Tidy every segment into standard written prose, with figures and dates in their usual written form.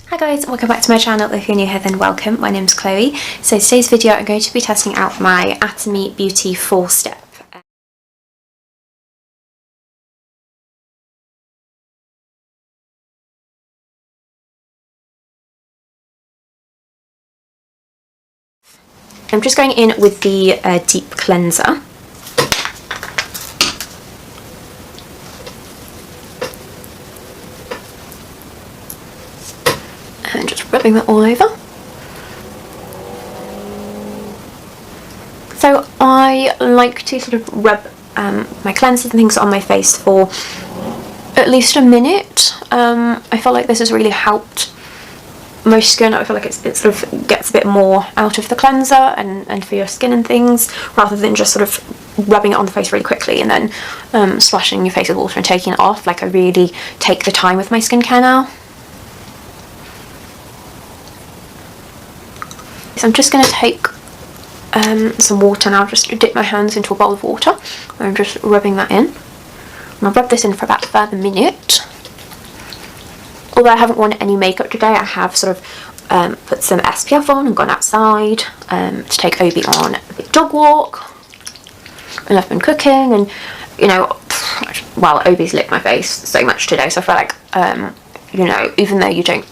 Hi guys, welcome back to my channel. If you're new here then welcome, my name's Chloe. So today's video I'm going to be testing out my Atomy Beauty 4-step. I'm just going in with the deep cleanser. And just rubbing that all over. So I like to sort of rub my cleansers and things on my face for at least a minute. I feel like this has really helped my skin. I feel like it sort of gets a bit more out of the cleanser and for your skin and things, rather than just sort of rubbing it on the face really quickly and then splashing your face with water and taking it off. Like, I really take the time with my skincare now. So I'm just going to take some water now, just dip my hands into a bowl of water. I'm just rubbing that in. And I'll rub this in for about a further minute. Although I haven't worn any makeup today, I have sort of put some SPF on and gone outside to take Obi on a big dog walk. And I've been cooking, and you know, well, Obi's licked my face so much today, so I feel like, you know, even though you don't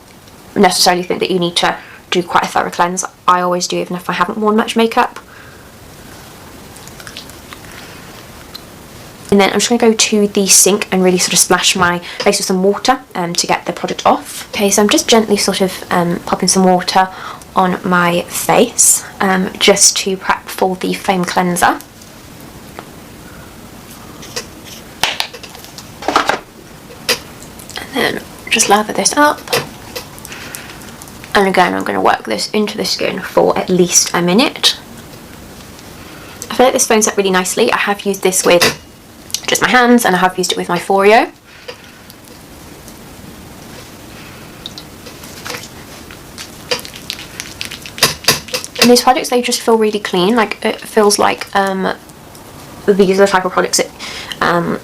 necessarily think that you need to do quite a thorough cleanse, I always do, even if I haven't worn much makeup. And then I'm just going to go to the sink and really sort of splash my face with some water to get the product off. Okay, so I'm just gently sort of popping some water on my face just to prep for the foam cleanser. And then just lather this up. And again, I'm going to work this into the skin for at least a minute. I feel like this foams up really nicely. I have used this with just my hands, and I have used it with my Foreo. And these products, they just feel really clean. Like, it feels like these are the type of products that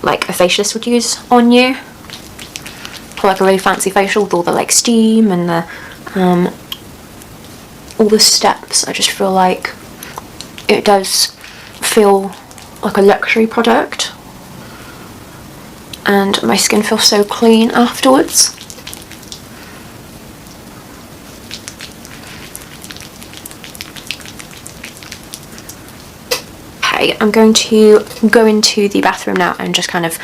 like a facialist would use on you, for like a really fancy facial with all the like steam and the all the steps. I just feel like it does feel like a luxury product, and my skin feels so clean afterwards. Okay, I'm going to go into the bathroom now and just kind of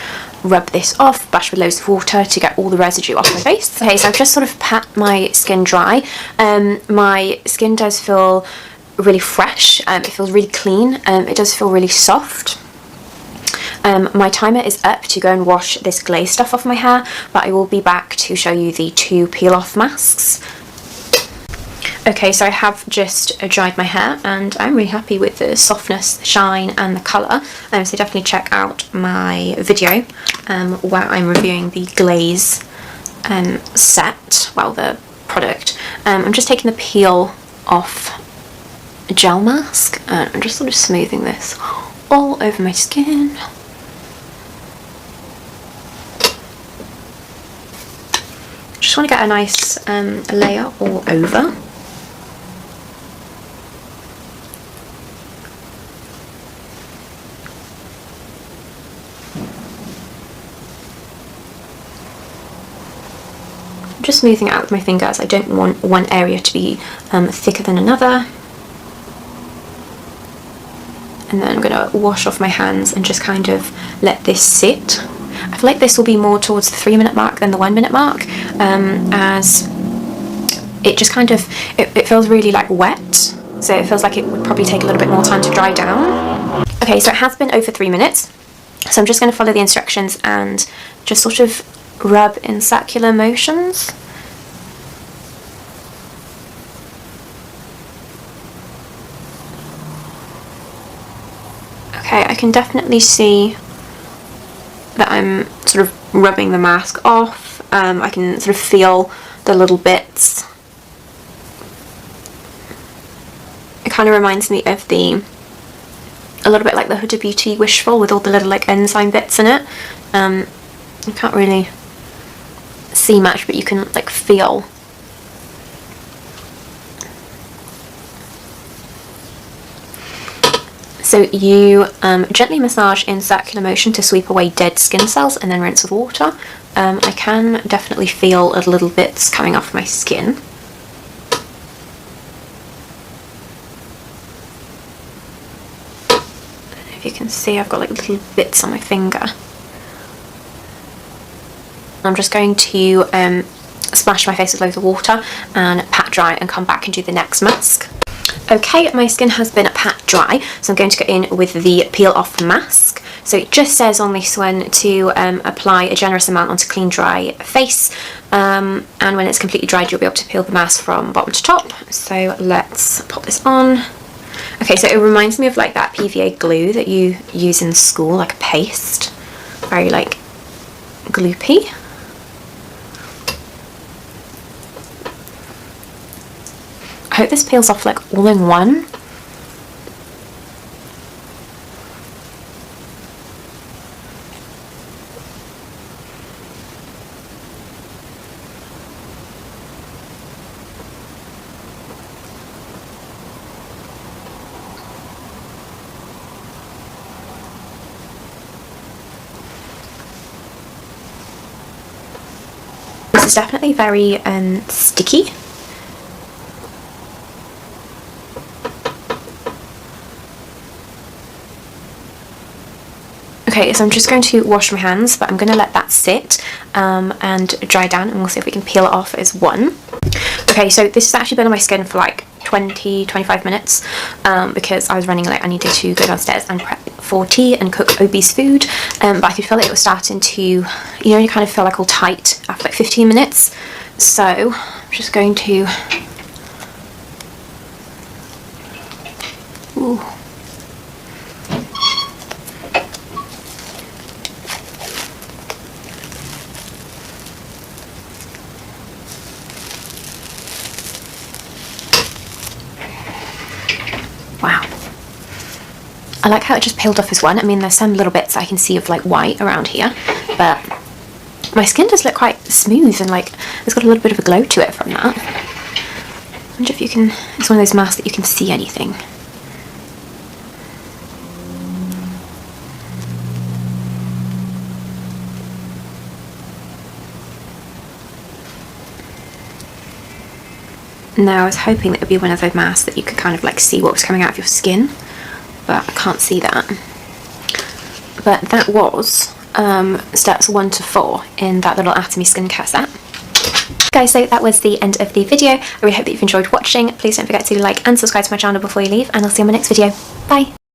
rub this off, splash with loads of water to get all the residue off my face. Okay, so I've just sort of pat my skin dry. My skin does feel really fresh, it feels really clean, it does feel really soft. My timer is up to go and wash this glaze stuff off my hair, but I will be back to show you the 2 peel off masks. Okay, so I have just dried my hair and I'm really happy with the softness, the shine and the colour, so definitely check out my video where I'm reviewing the glaze set, well, the product. I'm just taking the peel off gel mask and I'm just sort of smoothing this all over my skin. Just want to get a nice layer all over. Just smoothing it out with my fingers. I don't want one area to be thicker than another. And then I'm going to wash off my hands and just kind of let this sit. I feel like this will be more towards the 3-minute mark than the 1-minute mark, as it just kind of, it feels really like wet, so it feels like it would probably take a little bit more time to dry down. Okay, so it has been over 3 minutes, so I'm just going to follow the instructions and just sort of rub in circular motions. Okay, I can definitely see that I'm sort of rubbing the mask off. I can sort of feel the little bits. It kind of reminds me of a little bit like the Huda Beauty Wishful with all the little like enzyme bits in it. You can't really see much, but you can like feel So you gently massage in circular motion to sweep away dead skin cells and then rinse with water. I can definitely feel a little bits coming off my skin. If you can see, I've got like little bits on my finger. I'm just going to splash my face with loads of water and pat dry and come back and do the next mask. Okay, my skin has been pat dry, so I'm going to go in with the peel off mask. So it just says on this one to apply a generous amount onto clean dry face, and when it's completely dried you'll be able to peel the mask from bottom to top. So let's pop this on. Okay, so it reminds me of like that PVA glue that you use in school, like a paste, very like gloopy. I hope this peels off like all in one. This is definitely very sticky. Okay, so I'm just going to wash my hands, but I'm going to let that sit and dry down, and we'll see if we can peel it off as one. Okay, so this has actually been on my skin for like 20-25 minutes because I was running late. I needed to go downstairs and prep for tea and cook Obi's food, but I could feel it was starting to, you know, you kind of feel like all tight after like 15 minutes. So I'm just going to... Ooh. Wow. I like how it just peeled off as one. I mean, there's some little bits I can see of like white around here, but my skin does look quite smooth and like it's got a little bit of a glow to it from that. I wonder if you can, it's one of those masks that you can see anything. Now, I was hoping that it would be one of those masks that you could kind of like see what was coming out of your skin, but I can't see that. But that was steps 1 to 4 in that little Atomy skincare set. Guys, so that was the end of the video. I really hope that you've enjoyed watching. Please don't forget to like and subscribe to my channel before you leave, and I'll see you in my next video. Bye!